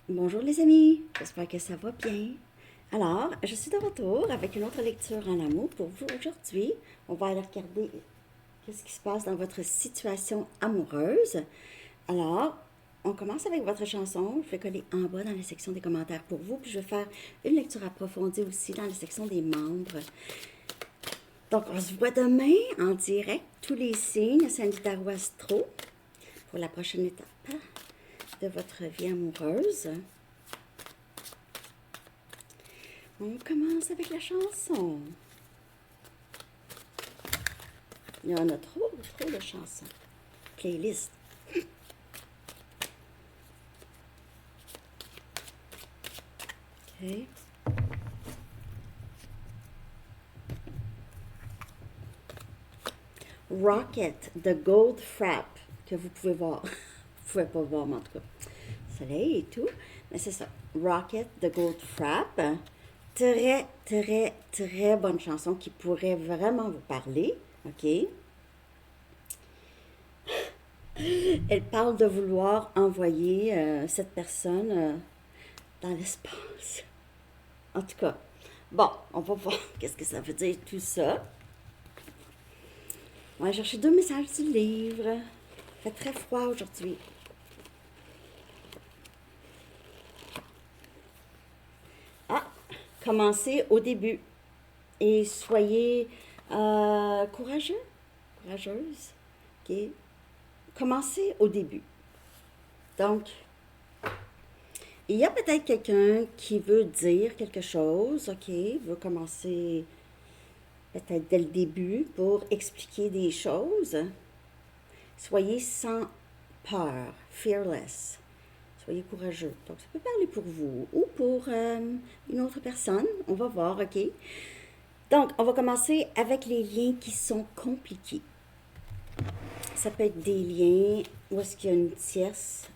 Bonjour les amis, j'espère que ça va bien. Alors, je suis de retour avec une autre lecture en amour pour vous aujourd'hui. On va aller regarder qu'est-ce qui se passe dans votre situation amoureuse. Alors, on commence avec votre chanson. Je vais coller en bas dans la section des commentaires pour vous, puis je vais faire une lecture approfondie aussi dans la section des membres. Donc, on se voit demain en direct, tous les signes, Sagittaire Astro, pour la prochaine étape de votre vie amoureuse. On commence avec la chanson. Il y en a trop de chansons. Playlist. OK. Rocket, The Gold Frap, que vous pouvez voir. Vous pouvez pas voir, mais en tout cas. Soleil et tout. Mais c'est ça. Rocket, The Gold Frap. Très bonne chanson qui pourrait vraiment vous parler. OK? Elle parle de vouloir envoyer cette personne dans l'espace. En tout cas, bon, on va voir qu'est-ce que ça veut dire tout ça. On va chercher 2 messages du livre. Il fait très froid aujourd'hui. Ah, commencez au début et soyez courageux, courageuse. OK? Commencez au début. Donc, il y a peut-être quelqu'un qui veut dire quelque chose, OK? Veut commencer peut-être dès le début pour expliquer des choses. Soyez sans peur, fearless. Soyez courageux. Donc, ça peut parler pour vous ou pour une autre personne. On va voir, OK? Donc, on va commencer avec les liens qui sont compliqués. Ça peut être des liens où est-ce qu'il y a une tierce,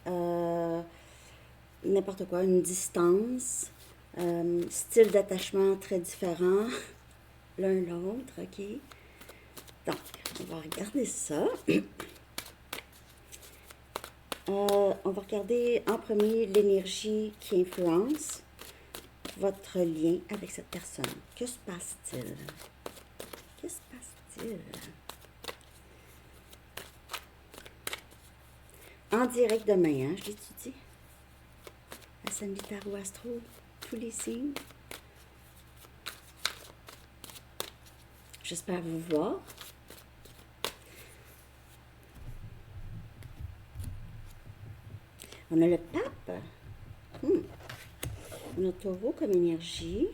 n'importe quoi, une distance, style d'attachement très différent, l'un l'autre, OK? Donc, on va regarder ça. On va regarder en premier l'énergie qui influence votre lien avec cette personne. Que se passe-t-il? Que se passe-t-il? En direct demain, hein, je l'étudie. À Sagittaire ou Astro, tous les signes. J'espère vous voir. On a le pape. On a taureau comme énergie.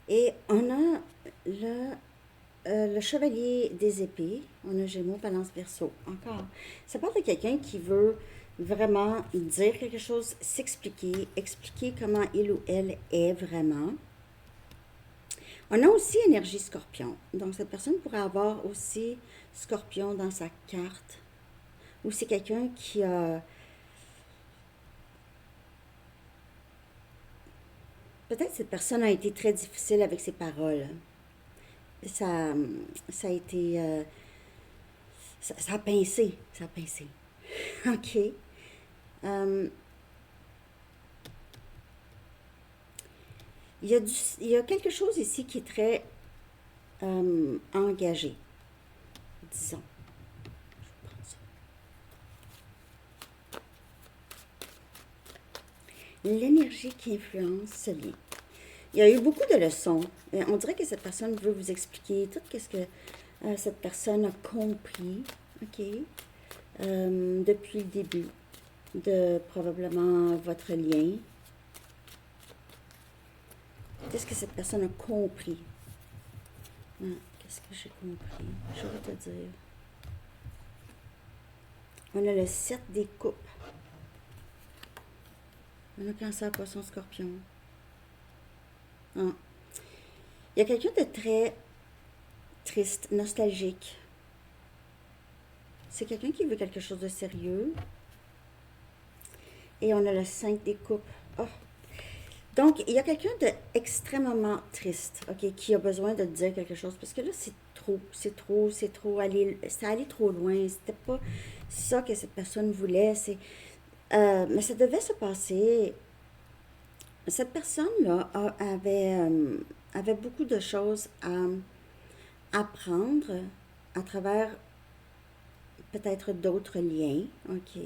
Et on a le chevalier des épées. On a Gémeaux, Balance, Verseau. Encore. Ça parle de quelqu'un qui veut vraiment dire quelque chose, s'expliquer, expliquer comment il ou elle est vraiment. On a aussi énergie scorpion. Donc, cette personne pourrait avoir aussi scorpion dans sa carte. Ou c'est quelqu'un qui a... Peut-être cette personne a été très difficile avec ses paroles. Ça a été... ça a pincé. Ça a pincé. OK. Il y a quelque chose ici qui est très engagé, disons. Je prends ça. L'énergie qui influence ce lien. Il y a eu beaucoup de leçons. On dirait que cette personne veut vous expliquer tout ce que cette personne a compris, OK, depuis le début de probablement votre lien. Qu'est-ce que cette personne a compris? Qu'est-ce que j'ai compris? Je vais te dire. On a le 7 des coupes. On a Cancer, Poisson, Scorpion. Ah. Il y a quelqu'un de très triste, nostalgique. C'est quelqu'un qui veut quelque chose de sérieux. Et on a le 5 des coupes. Oh. Donc, il y a quelqu'un d'extrêmement triste, OK, qui a besoin de dire quelque chose. Parce que là, c'est trop, ça allait trop loin. C'était pas ça que cette personne voulait. Mais ça devait se passer. Cette personne-là avait beaucoup de choses à apprendre à travers peut-être d'autres liens. OK.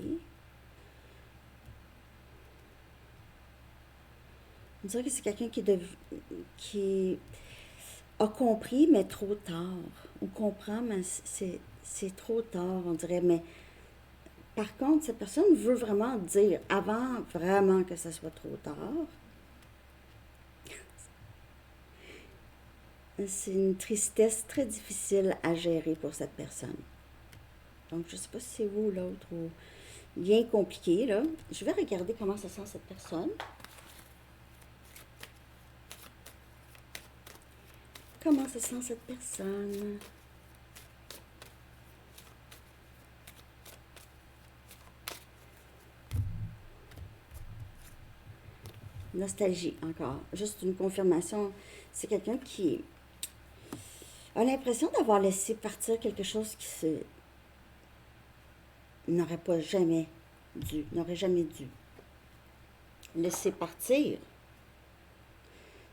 On dirait que c'est quelqu'un qui a compris, mais trop tard. On comprend, mais c'est trop tard, on dirait. Mais par contre, cette personne veut vraiment dire, avant vraiment que ça soit trop tard, c'est une tristesse très difficile à gérer pour cette personne. Donc, je ne sais pas si c'est vous ou l'autre ou bien compliqué, là. Je vais regarder comment se sent cette personne. Comment se sent cette personne? Nostalgie, encore. Juste une confirmation. C'est quelqu'un qui a l'impression d'avoir laissé partir quelque chose n'aurait pas jamais n'aurait jamais dû laisser partir.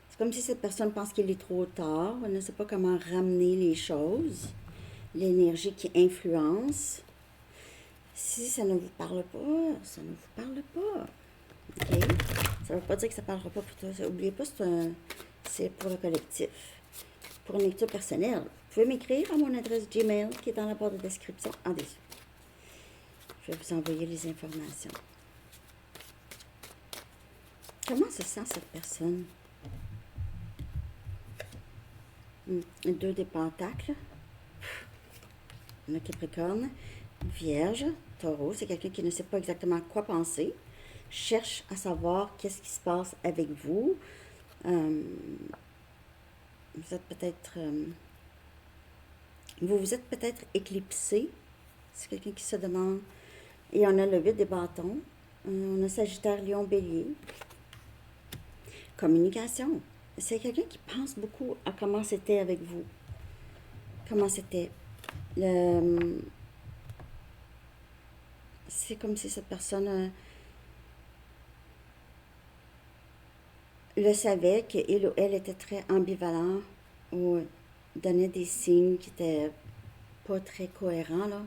C'est comme si cette personne pense qu'il est trop tard, elle ne sait pas comment ramener les choses, l'énergie qui influence. Si ça ne vous parle pas, ça ne vous parle pas. OK? Ça ne veut pas dire que ça ne parlera pas pour toi. N'oubliez pas, c'est pour le collectif. Pour une lecture personnelle, vous pouvez m'écrire à mon adresse Gmail qui est dans la barre de description en dessous. Je vais vous envoyer les informations. Comment se sent cette personne? Deux des pentacles. Le Capricorne. Vierge. Taureau. C'est quelqu'un qui ne sait pas exactement quoi penser. Cherche à savoir qu'est-ce qui se passe avec vous. Vous êtes peut-être... vous vous êtes peut-être éclipsé. C'est quelqu'un qui se demande. Et on a le 8 des bâtons. On a Sagittaire, Lion, Bélier. Communication. C'est quelqu'un qui pense beaucoup à comment c'était avec vous. Comment c'était. C'est comme si cette personne le savait qu'il ou elle était très ambivalent ou donnait des signes qui étaient pas très cohérents, là.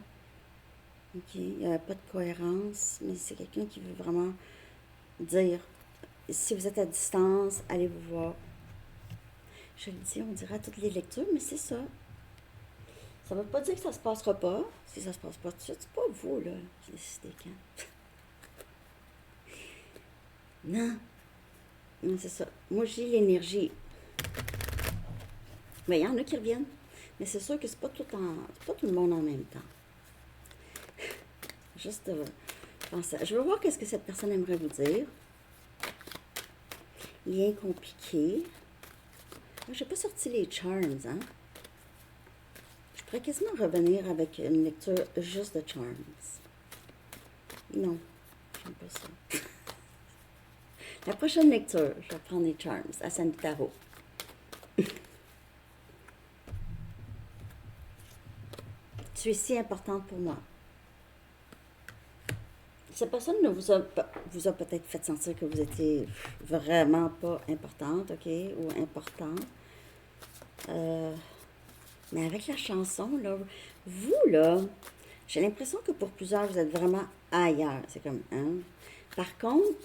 OK? Il n'y avait pas de cohérence, mais c'est quelqu'un qui veut vraiment dire, si vous êtes à distance, allez vous voir. Je le dis, on dirait à toutes les lectures, mais c'est ça. Ça ne veut pas dire que ça se passera pas. Si ça se passe pas tout de suite, c'est pas vous, là, qui décidez quand. Non. Non, c'est ça. Moi, j'ai l'énergie. Mais il y en a qui reviennent. Mais c'est sûr que c'est pas tout le monde en même temps. Juste penser. Je veux voir qu'est-ce que cette personne aimerait vous dire. Lien compliqué. Ah, j'ai pas sorti les charms, hein. Je pourrais quasiment revenir avec une lecture juste de charms. Non, j'aime pas ça. La prochaine lecture, je vais prendre les charms à Sandy Tarot. Tu es si importante pour moi. Cette personne vous a peut-être fait sentir que vous étiez vraiment pas importante, OK, ou important. Mais avec la chanson, là, vous, là, j'ai l'impression que pour plusieurs, vous êtes vraiment ailleurs. C'est comme, hein? Par contre,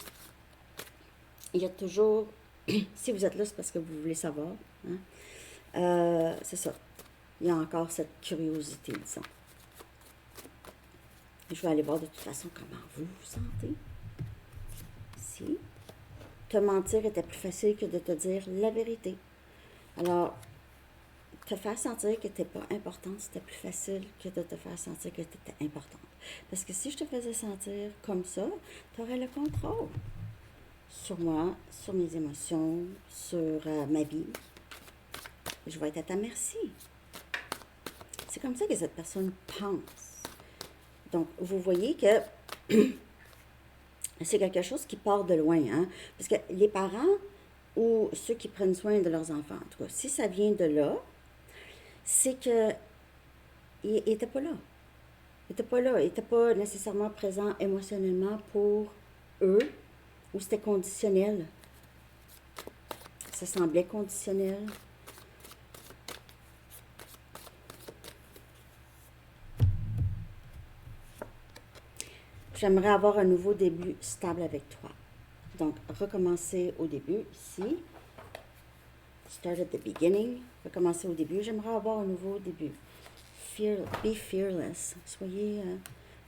il y a toujours, si vous êtes là, c'est parce que vous voulez savoir, hein? C'est ça. Il y a encore cette curiosité, disons. Je vais aller voir de toute façon comment vous vous sentez. Si. Te mentir était plus facile que de te dire la vérité. Alors, te faire sentir que tu n'es pas importante, c'était plus facile que de te faire sentir que tu étais importante. Parce que si je te faisais sentir comme ça, tu aurais le contrôle sur moi, sur mes émotions, sur ma vie. Je vais être à ta merci. C'est comme ça que cette personne pense. Donc, vous voyez que c'est quelque chose qui part de loin, hein? Parce que les parents ou ceux qui prennent soin de leurs enfants, en tout cas, si ça vient de là, c'est que il n'était pas là. Il n'était pas là. Il n'était pas nécessairement présent émotionnellement pour eux, ou c'était conditionnel. Ça semblait conditionnel. J'aimerais avoir un nouveau début stable avec toi. Donc, recommencer au début, ici. Start at the beginning. Recommencer au début. J'aimerais avoir un nouveau début. Be fearless. Soyez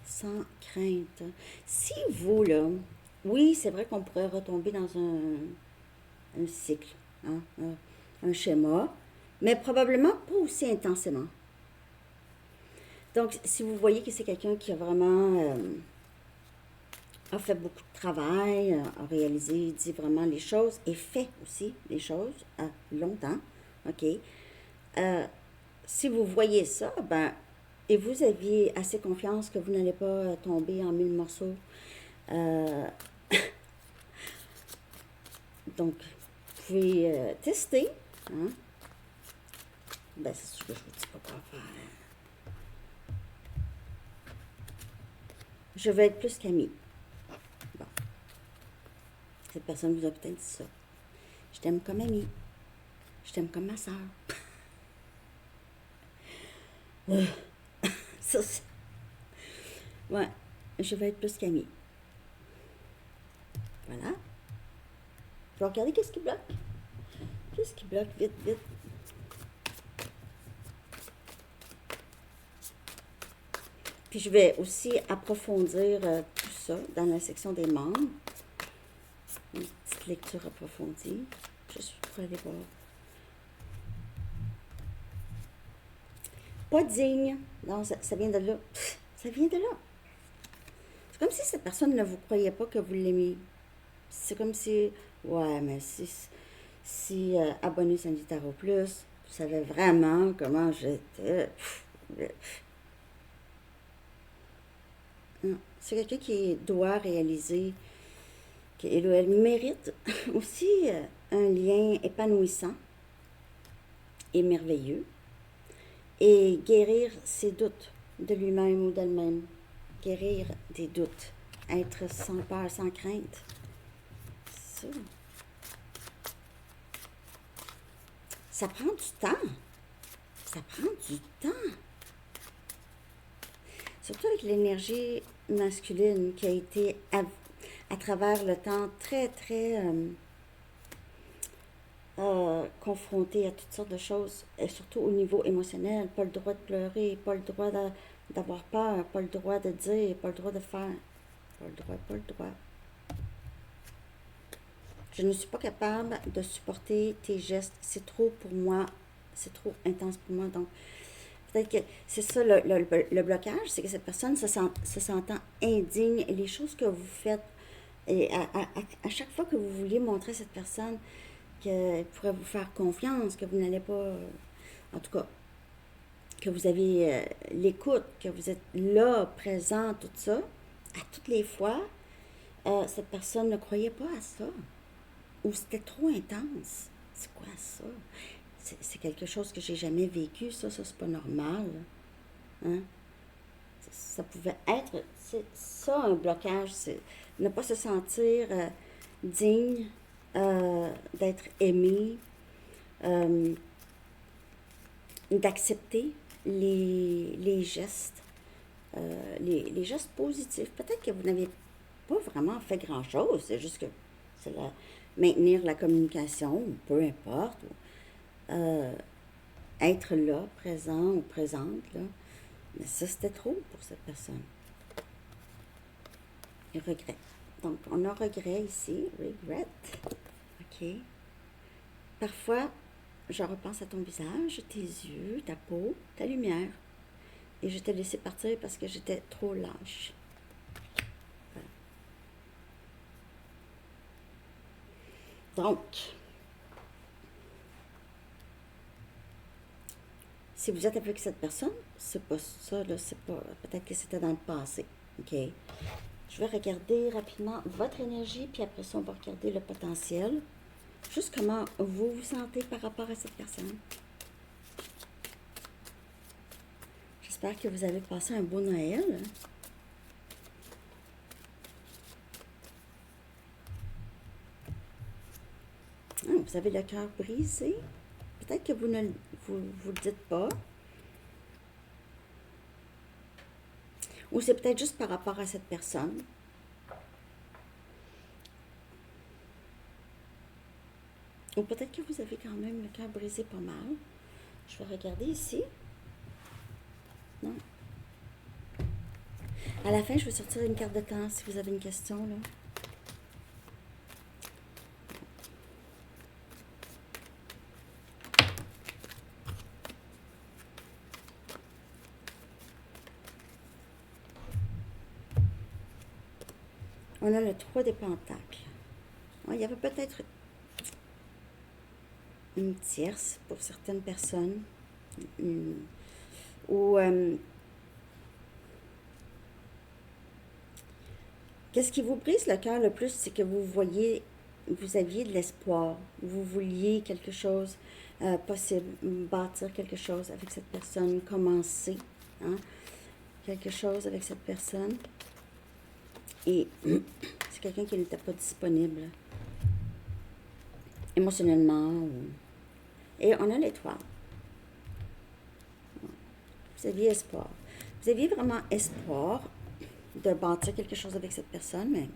sans crainte. Si vous, là, oui, c'est vrai qu'on pourrait retomber dans un cycle, hein, un schéma, mais probablement pas aussi intensément. Donc, si vous voyez que c'est quelqu'un qui a vraiment a fait beaucoup de travail, a réalisé, dit vraiment les choses et fait aussi les choses longtemps, ok? Si vous voyez ça, ben, et vous aviez assez confiance que vous n'allez pas tomber en 1000 morceaux, donc, vous pouvez tester, hein? Ben, c'est sûr que je vous dis pas quoi faire. Je veux être plus qu'amie. Bon. Cette personne vous a peut-être dit ça. Je t'aime comme amie. Je t'aime comme ma soeur. Ça, c'est... Ouais, je veux être plus qu'amie. Voilà. Je vais regarder qu'est-ce qui bloque. Qu'est-ce qui bloque? Vite, vite. Puis je vais aussi approfondir tout ça dans la section des membres. Une petite lecture approfondie. Juste pour aller voir. Pas digne. Non, ça vient de là. Ça vient de là. C'est comme si cette personne ne vous croyait pas que vous l'aimiez. C'est comme si, ouais, mais si abonné Sandy Tarot Plus, vous savez vraiment comment j'étais. C'est quelqu'un qui doit réaliser qu'elle ou elle mérite aussi un lien épanouissant et merveilleux et guérir ses doutes de lui-même ou d'elle-même. Guérir des doutes. Être sans peur, sans crainte. Ça. Ça prend du temps. Ça prend du temps. Surtout avec l'énergie masculine qui a été à travers le temps très, très confrontée à toutes sortes de choses, et surtout au niveau émotionnel. Pas le droit de pleurer, pas le droit d'avoir peur, pas le droit de dire, pas le droit de faire. Pas le droit, pas le droit. Je ne suis pas capable de supporter tes gestes. C'est trop pour moi. C'est trop intense pour moi. Donc, peut-être que c'est ça le blocage, c'est que cette personne se sentant indigne et les choses que vous faites, et à chaque fois que vous vouliez montrer à cette personne qu'elle pourrait vous faire confiance, que vous n'allez pas, en tout cas, que vous avez l'écoute, que vous êtes là, présent, tout ça, à toutes les fois, cette personne ne croyait pas à ça. Ou c'était trop intense. C'est quoi ça? C'est quelque chose que j'ai jamais vécu, ça c'est pas normal. Hein? Ça pouvait être, c'est ça un blocage, c'est ne pas se sentir digne d'être aimé, d'accepter les gestes, les gestes positifs. Peut-être que vous n'avez pas vraiment fait grand-chose, c'est juste que c'est maintenir la communication, peu importe. Être là, présent ou présente, là. Mais ça, c'était trop pour cette personne. Et regret. Donc, on a regret ici, regret. OK. Parfois, je repense à ton visage, tes yeux, ta peau, ta lumière. Et je t'ai laissé partir parce que j'étais trop lâche. Voilà. Donc, si vous êtes avec cette personne, c'est pas ça, là, c'est pas. Peut-être que c'était dans le passé. OK? Je vais regarder rapidement votre énergie, puis après ça, on va regarder le potentiel. Juste comment vous vous sentez par rapport à cette personne. J'espère que vous avez passé un beau Noël. Ah, vous avez le cœur brisé. Peut-être que vous ne vous le dites pas. Ou c'est peut-être juste par rapport à cette personne. Ou peut-être que vous avez quand même le cœur brisé pas mal. Je vais regarder ici. Non. À la fin, je vais sortir une carte de temps si vous avez une question, là. On a le 3 des pentacles. Ouais, il y avait peut-être une tierce pour certaines personnes. Ou qu'est-ce qui vous brise le cœur le plus, c'est que vous aviez de l'espoir. Vous vouliez quelque chose possible, bâtir quelque chose avec cette personne, commencer quelque chose avec cette personne. Et c'est quelqu'un qui n'était pas disponible émotionnellement. Et on a l'étoile. Vous aviez espoir. Vous aviez vraiment espoir de bâtir quelque chose avec cette personne, mais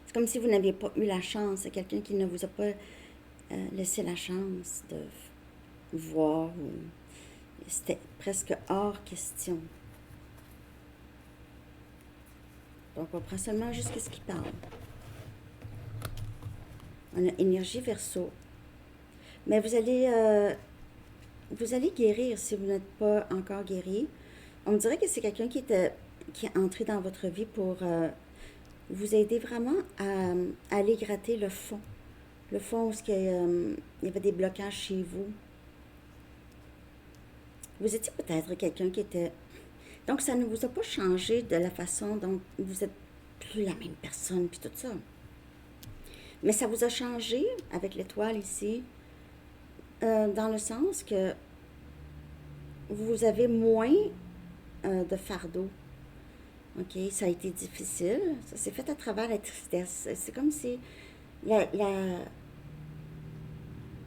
c'est comme si vous n'aviez pas eu la chance. C'est quelqu'un qui ne vous a pas laissé la chance de voir. C'était presque hors question. Donc, on prend seulement juste ce qui parle. On a énergie verso. Mais vous allez guérir si vous n'êtes pas encore guéri. On me dirait que c'est quelqu'un qui est entré dans votre vie pour vous aider vraiment à aller gratter le fond. Le fond où il y avait des blocages chez vous. Vous étiez peut-être quelqu'un qui était... Donc, ça ne vous a pas changé de la façon dont vous êtes plus la même personne, puis tout ça. Mais ça vous a changé, avec l'étoile ici, dans le sens que vous avez moins de fardeau. OK? Ça a été difficile. Ça s'est fait à travers la tristesse. C'est comme si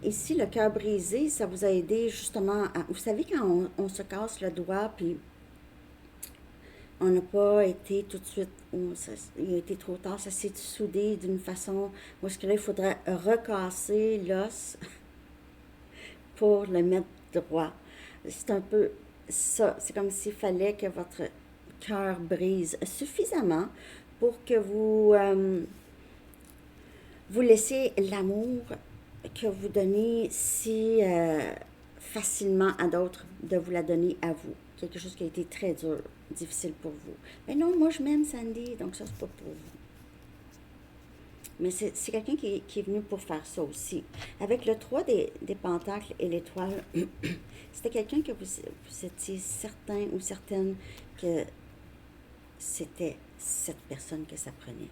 ici, le cœur brisé, ça vous a aidé justement à... Vous savez, quand on se casse le doigt, puis on n'a pas été tout de suite... il a été trop tard, ça s'est soudé d'une façon où est-ce que là, il faudrait recasser l'os pour le mettre droit. C'est un peu ça. C'est comme s'il fallait que votre cœur brise suffisamment pour que vous laissiez l'amour que vous donnez si facilement à d'autres de vous la donner à vous. Quelque chose qui a été très dur, difficile pour vous. Mais non, moi je m'aime Sandy, donc ça c'est pas pour vous. Mais c'est quelqu'un qui est venu pour faire ça aussi. Avec le 3 des pentacles et l'étoile, c'était quelqu'un que vous étiez certain ou certaine que c'était cette personne que ça prenait.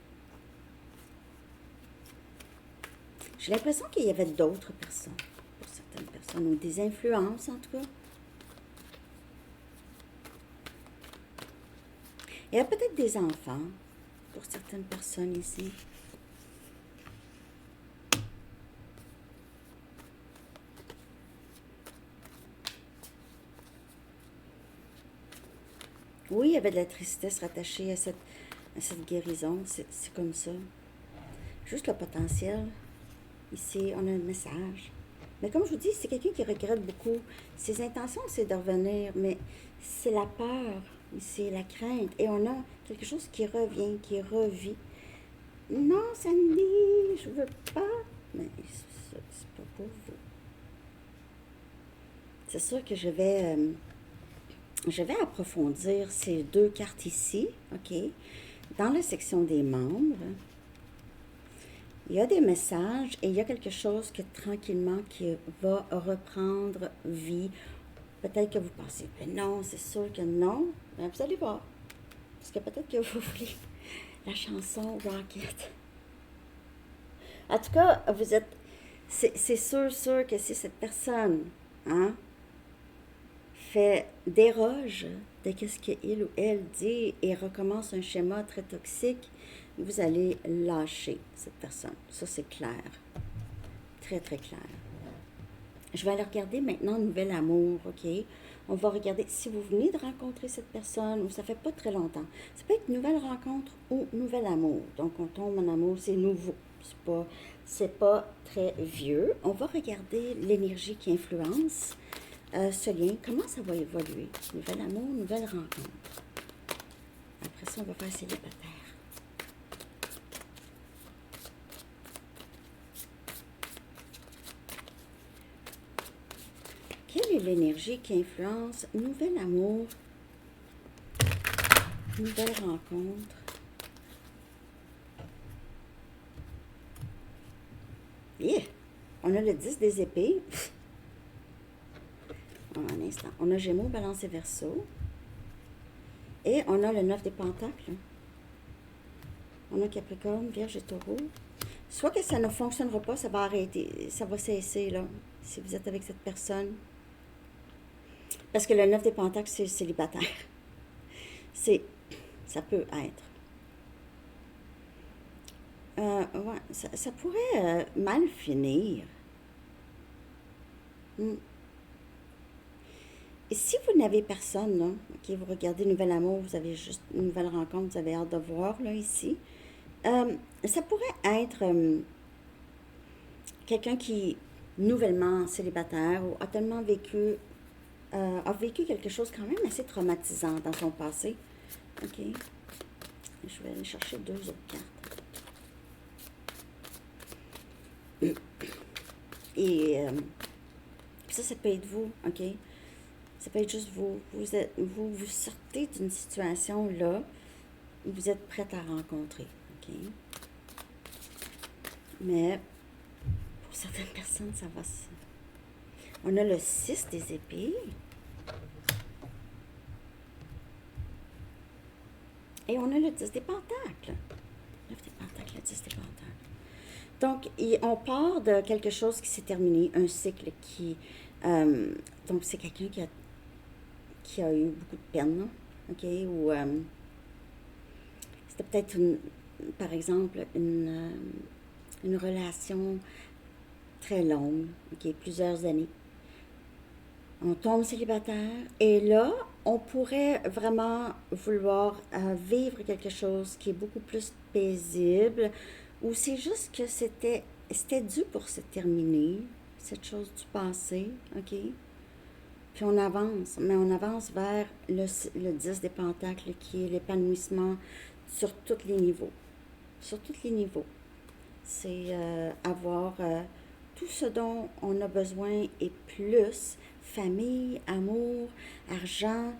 J'ai l'impression qu'il y avait d'autres personnes, pour certaines personnes, ou des influences en tout cas. Il y a peut-être des enfants pour certaines personnes ici. Oui, il y avait de la tristesse rattachée à cette guérison. C'est comme ça. Juste le potentiel. Ici, on a un message. Mais comme je vous dis, c'est quelqu'un qui regrette beaucoup. Ses intentions, c'est de revenir, mais c'est la peur, c'est la crainte. Et on a quelque chose qui revient, qui revit. Non, Sandy, je veux pas. Mais c'est pas pour vous. C'est sûr que je vais approfondir ces deux cartes ici, OK? Dans la section des membres, il y a des messages et il y a quelque chose que tranquillement qui va reprendre vie. Peut-être que vous pensez, mais non, c'est sûr que non. Ben, vous allez voir. Parce que peut-être que vous voulez la chanson Rocket. En tout cas, vous êtes... C'est sûr que c'est cette personne, hein? fait déroge de ce qu'il ou elle dit et recommence un schéma très toxique, vous allez lâcher cette personne. Ça, c'est clair. Très, très clair. Je vais aller regarder maintenant Nouvel Amour, OK? On va regarder si vous venez de rencontrer cette personne ou ça fait pas très longtemps. Ça peut être nouvelle rencontre ou nouvel amour. Donc, on tombe en amour, c'est nouveau. C'est pas très vieux. On va regarder l'énergie qui influence ce lien. Comment ça va évoluer? Nouvel amour, nouvelle rencontre. Après ça, on va faire célibataire. Quelle est l'énergie qui influence nouvel amour, nouvelle rencontre? Yeah! On a le 10 des épées. Un instant. On a Gémeaux, Balance et Verseau. Et on a le 9 des Pentacles. On a Capricorne, Vierge et Taureau. Soit que ça ne fonctionnera pas, ça va arrêter, ça va cesser, là, si vous êtes avec cette personne. Parce que le 9 des Pentacles, c'est célibataire. Ça peut être. Ouais, ça pourrait mal finir. Et si vous n'avez personne, là, OK, vous regardez Nouvel Amour, vous avez juste une nouvelle rencontre, vous avez hâte de voir, là, ici. Ça pourrait être quelqu'un qui, nouvellement célibataire, ou a tellement vécu, a vécu quelque chose quand même assez traumatisant dans son passé. OK. Je vais aller chercher 2 autres cartes. Et ça peut être vous, OK? Ça peut être juste vous. Vous sortez d'une situation là où vous êtes prête à rencontrer, OK? Mais pour certaines personnes, ça va se... On a le 6 des épées. Et on a le 10 des pentacles. 9 des pentacles, le 10 des pentacles. Donc, on part de quelque chose qui s'est terminé, un cycle qui... donc, c'est quelqu'un qui a eu beaucoup de peine, OK? Ou c'était peut-être, par exemple, une relation très longue, OK? Plusieurs années. On tombe célibataire et là, on pourrait vraiment vouloir vivre quelque chose qui est beaucoup plus paisible ou c'est juste que c'était dû pour se terminer, cette chose du passé, OK? Puis on avance, mais on avance vers le 10 des pentacles qui est l'épanouissement sur tous les niveaux. Sur tous les niveaux. C'est avoir tout ce dont on a besoin et plus, famille, amour, argent,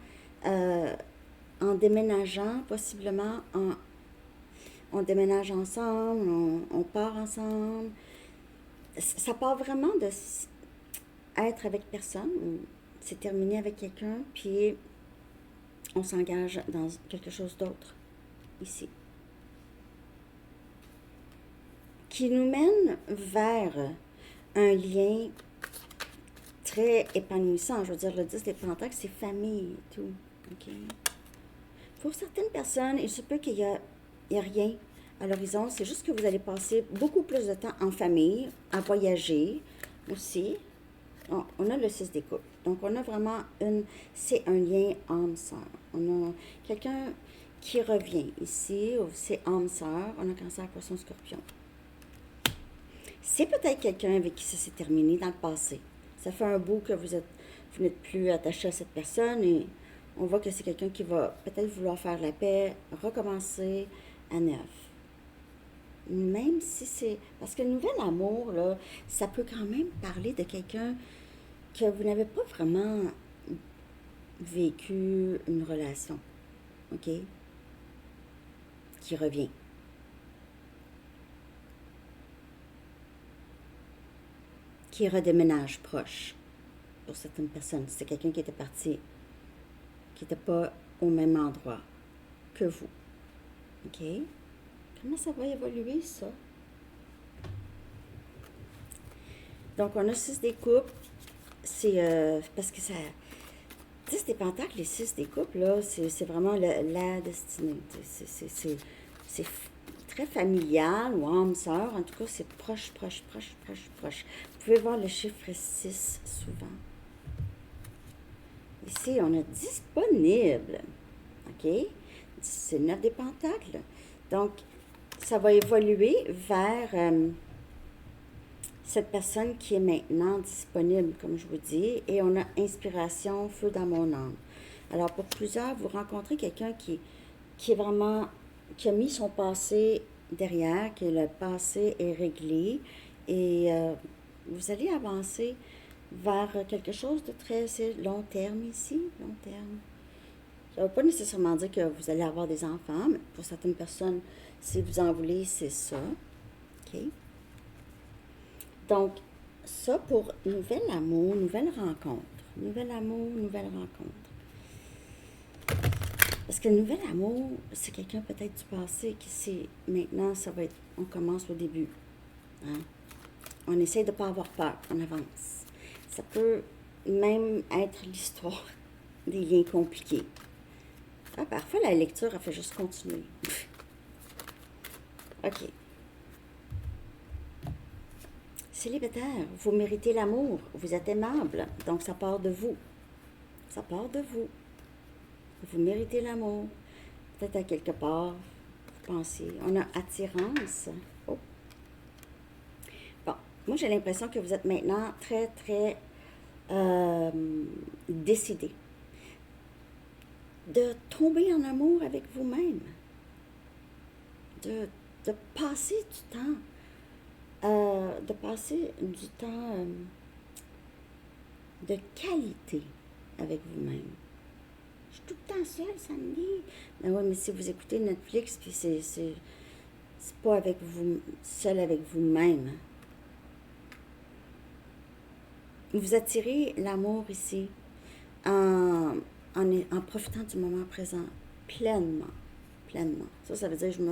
en déménageant, possiblement, on déménage ensemble, on part ensemble. Ça part vraiment de être avec personne, c'est terminé avec quelqu'un, puis on s'engage dans quelque chose d'autre, ici. Qui nous mène vers un lien très épanouissant. Je veux dire, le 10 des pentacles, c'est famille et tout. OK? Pour certaines personnes, il se peut qu'il y a rien à l'horizon. C'est juste que vous allez passer beaucoup plus de temps en famille, à voyager aussi. On a le 6 des coupes. Donc, on a vraiment c'est un lien âme-sœur. On a quelqu'un qui revient ici, c'est âme-sœur. On a Cancer, Poisson, Scorpion. C'est peut-être quelqu'un avec qui ça s'est terminé dans le passé. Ça fait un bout que vous n'êtes plus attaché à cette personne et on voit que c'est quelqu'un qui va peut-être vouloir faire la paix, recommencer à neuf. Même si c'est... Parce que le nouvel amour, là, ça peut quand même parler de quelqu'un que vous n'avez pas vraiment vécu une relation, OK? Qui revient. Qui redéménage proche pour certaines personnes. C'est quelqu'un qui était parti, qui n'était pas au même endroit que vous. OK? Comment ça va évoluer, ça? Donc, on a 6 des coupes. C'est parce que ça... 10 des pentacles et 6 des couples, là, c'est vraiment la destinée. C'est très familial ou âme sœur. En tout cas, c'est proche, proche, proche, proche, proche. Vous pouvez voir le chiffre 6 souvent. Ici, on a disponible. OK? C'est 9 des pentacles. Donc, ça va évoluer vers cette personne qui est maintenant disponible, comme je vous dis, et on a inspiration, feu dans mon âme. Alors, pour plusieurs, vous rencontrez quelqu'un qui est vraiment, qui a mis son passé derrière, que le passé est réglé, et vous allez avancer vers quelque chose de très long terme ici, long terme. Ça ne veut pas nécessairement dire que vous allez avoir des enfants, mais pour certaines personnes, si vous en voulez, c'est ça. OK? Donc, ça pour nouvel amour, nouvelle rencontre. Nouvel amour, nouvelle rencontre. Parce que le nouvel amour, c'est quelqu'un peut-être du passé qui c'est maintenant, ça va être, on commence au début. Hein? On essaie de ne pas avoir peur, on avance. Ça peut même être l'histoire des liens compliqués. Ah, parfois, la lecture, elle fait juste continuer. OK. Célibataire, vous méritez l'amour, vous êtes aimable, donc ça part de vous. Ça part de vous. Vous méritez l'amour. Peut-être à quelque part, vous pensez. On a attirance. Oh. Bon, moi j'ai l'impression que vous êtes maintenant très, très décidé de tomber en amour avec vous-même. De passer du temps. De passer du temps de qualité avec vous-même. Je suis tout le temps seule, samedi. Ben ouais, mais si vous écoutez Netflix, puis c'est pas avec vous, seul avec vous-même. Vous attirez l'amour ici en profitant du moment présent pleinement. Pleinement. Ça veut dire que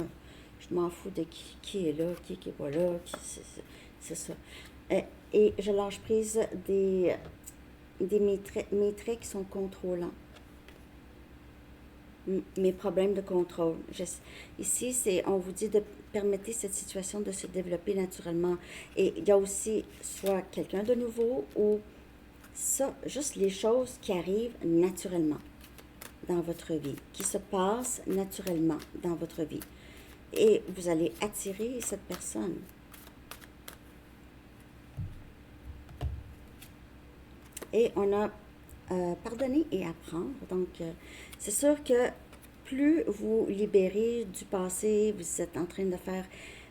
je m'en fous de qui est là, qui est pas là, c'est ça. Et je lâche prise mes traits qui sont contrôlants. Mes problèmes de contrôle. Ici, on vous dit de permettre cette situation de se développer naturellement. Et il y a aussi soit quelqu'un de nouveau ou ça, juste les choses qui arrivent naturellement dans votre vie, qui se passent naturellement dans votre vie. Et vous allez attirer cette personne. Et on a pardonner et apprendre. Donc, c'est sûr que plus vous libérez du passé, vous êtes en train de faire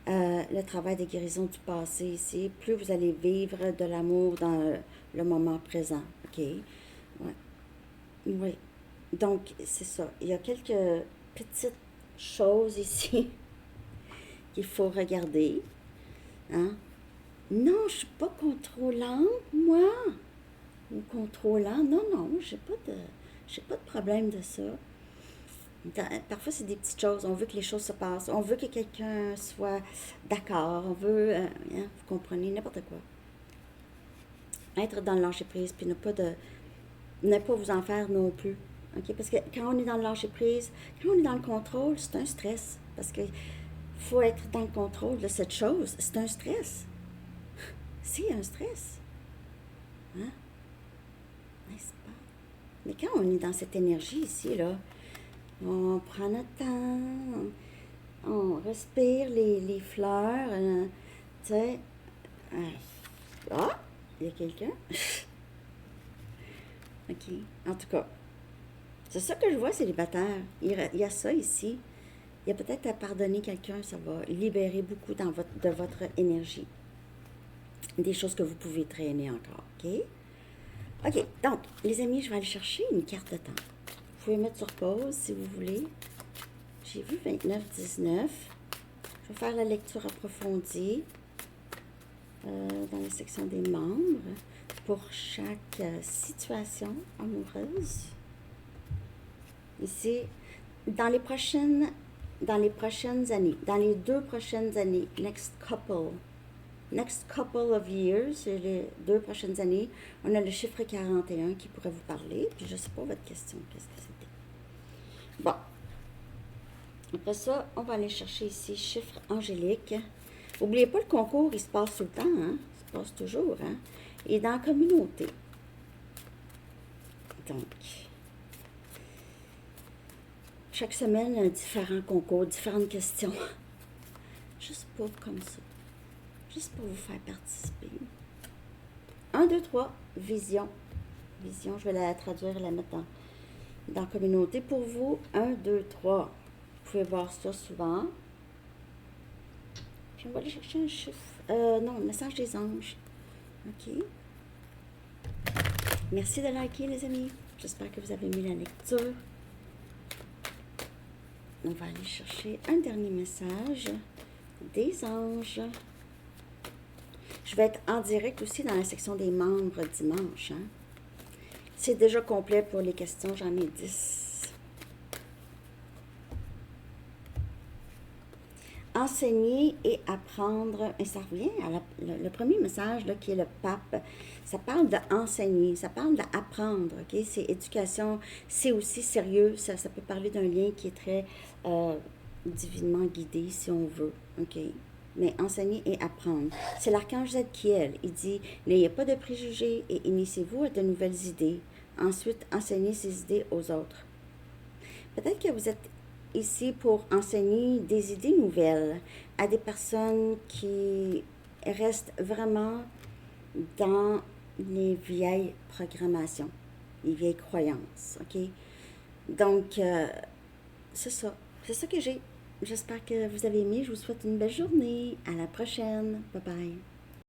le travail de guérison du passé ici, plus vous allez vivre de l'amour dans le moment présent. OK? Ouais. Oui. Donc, c'est ça. Il y a quelques petites choses ici qu'il faut regarder. Hein? Non, je ne suis pas contrôlante, moi. Ou contrôlant. Non, non, j'ai pas de problème de ça. Parfois, c'est des petites choses. On veut que les choses se passent. On veut que quelqu'un soit d'accord. On veut, hein, vous comprenez, n'importe quoi. Être dans le lâcher-prise, puis ne pas vous en faire non plus. OK? Parce que quand on est dans le lâcher-prise, quand on est dans le contrôle, c'est un stress. Parce que faut être dans le contrôle de cette chose. C'est un stress. C'est un stress. Hein? N'est-ce pas? Mais quand on est dans cette énergie ici, là, on prend notre temps, on respire les fleurs, tu sais. Ah, il y a quelqu'un? OK. En tout cas, c'est ça que je vois, célibataire. Il y a ça ici. Il y a peut-être à pardonner quelqu'un, ça va libérer beaucoup de votre énergie. Des choses que vous pouvez traîner encore, OK? OK, donc, les amis, je vais aller chercher une carte de temps. Vous pouvez mettre sur pause si vous voulez. J'ai vu 29-19. Je vais faire la lecture approfondie dans la section des membres pour chaque situation amoureuse. Ici, dans les prochaines années, dans les 2 prochaines années, next couple, Next couple of years, les 2 prochaines années, on a le chiffre 41 qui pourrait vous parler. Puis je ne sais pas votre question, qu'est-ce que c'était. Bon. Après ça, on va aller chercher ici chiffre angélique. N'oubliez pas, le concours, il se passe tout le temps, hein? Il se passe toujours, hein? Et dans la communauté. Donc, chaque semaine, différents concours, différentes questions. Juste pour comme ça. Juste pour vous faire participer. 1, 2, 3, vision. Vision, je vais la traduire et la mettre dans communauté pour vous. 1, 2, 3. Vous pouvez voir ça souvent. Puis on va aller chercher un chiffre. Non, message des anges. OK. Merci de liker, les amis. J'espère que vous avez aimé la lecture. On va aller chercher un dernier message des anges. Je vais être en direct aussi dans la section des membres dimanche. Hein? C'est déjà complet pour les questions, j'en ai 10. Enseigner et apprendre, et ça revient à le premier message là, qui est le pape. Ça parle d'enseigner, ça parle d'apprendre, ok? C'est éducation, c'est aussi sérieux, ça peut parler d'un lien qui est très divinement guidé, si on veut, ok? Mais enseigner et apprendre. C'est l'archange Zadkiel. Il dit, n'ayez pas de préjugés et initiez-vous à de nouvelles idées. Ensuite, enseignez ces idées aux autres. Peut-être que vous êtes ici pour enseigner des idées nouvelles à des personnes qui restent vraiment dans les vieilles programmations, les vieilles croyances, ok? Donc, c'est ça. C'est ça que j'ai. J'espère que vous avez aimé. Je vous souhaite une belle journée. À la prochaine. Bye bye.